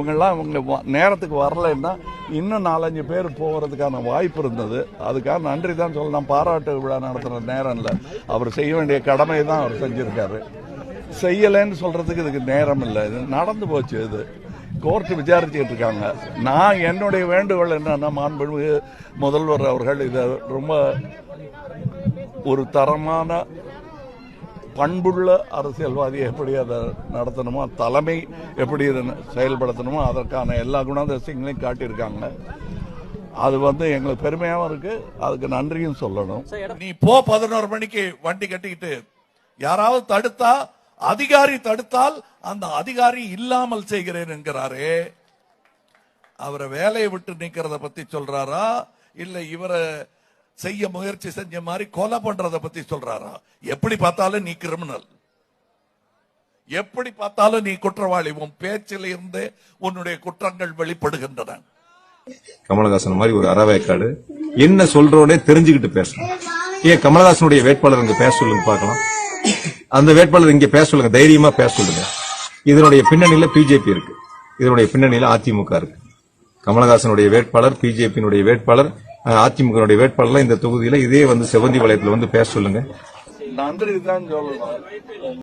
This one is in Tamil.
இவங்கெல்லாம் இவங்க நேரத்துக்கு வரலைன்னா இன்னும் 4-5 பேர் போகிறதுக்கான வாய்ப்பு இருந்தது. அதுக்காக நன்றி தான் சொல்ல. நான் பாராட்டு விழா நடத்துகிற நேரம் இல்லை, அவர் செய்ய வேண்டிய கடமை தான் அவர் செஞ்சிருக்காரு. செய்யலைன்னு சொல்றதுக்கு இதுக்கு நேரம் இல்லை, இது நடந்து போச்சு. இது கோர்ட்டு விசாரிச்சுட்டு இருக்காங்க. நான் என்னுடைய வேண்டுகோள் என்னன்னா, மாண்புமிகு முதல்வர் அவர்கள் இதை ரொம்ப ஒரு தரமான பண்புள்ள அரசியல்வாதி எப்படி அதை நடத்தணுமோ, தலைமை எப்படி இதை செயல்படுத்தணுமோ அதற்கான எல்லா குணாதிசயங்களையும் காட்டியிருக்காங்க. அது எங்களுக்கு பெருமையாகவும் இருக்கு, அதுக்கு நன்றியும் சொல்லணும். நீ போ 11 மணிக்கு வண்டி கட்டிக்கிட்டு, யாராவது தடுத்தா, அதிகாரி தடுத்தால் அந்த அதிகாரி இல்லாமல் செய்கிறேன் என்கிறாரே, அவரை வேலையை விட்டு நீக்கிறத பத்தி சொல்றாரா இல்ல இவரை செய்ய முயற்சி செஞ்ச மாதிரி கொலை பண்றத பத்தி சொல்றாரா? எப்படி பார்த்தாலும் நீ கிரிமினல், எப்படி பார்த்தாலும் நீ குற்றவாளி. உன் பேச்சில் இருந்து உன்னுடைய குற்றங்கள் வெளிப்படுகின்றன. கமலஹாசன் மாதிரி ஒரு அறவேக்காடு என்ன சொல்றோனே தெரிஞ்சுக்கிட்டு பேசணும். ஏன் கமலஹாசனுடைய வேட்பாளர் இங்க பேச சொல்லுங்க பார்க்கலாம். அந்த வேட்பாளர் இங்க பேச சொல்லுங்க, தைரியமா பேச சொல்லுங்க. இதனுடைய பின்னணியில பிஜேபி இருக்கு, இதனுடைய பின்னணியில அதிமுக இருக்கு. கமலஹாசனுடைய வேட்பாளர், பிஜேபியினுடைய வேட்பாளர், அதிமுக வேட்பாளர் இந்த தொகுதியில இதே செவந்தி வளையத்துல பேச சொல்லுங்க. நன்றி தான் சொல்லணும்.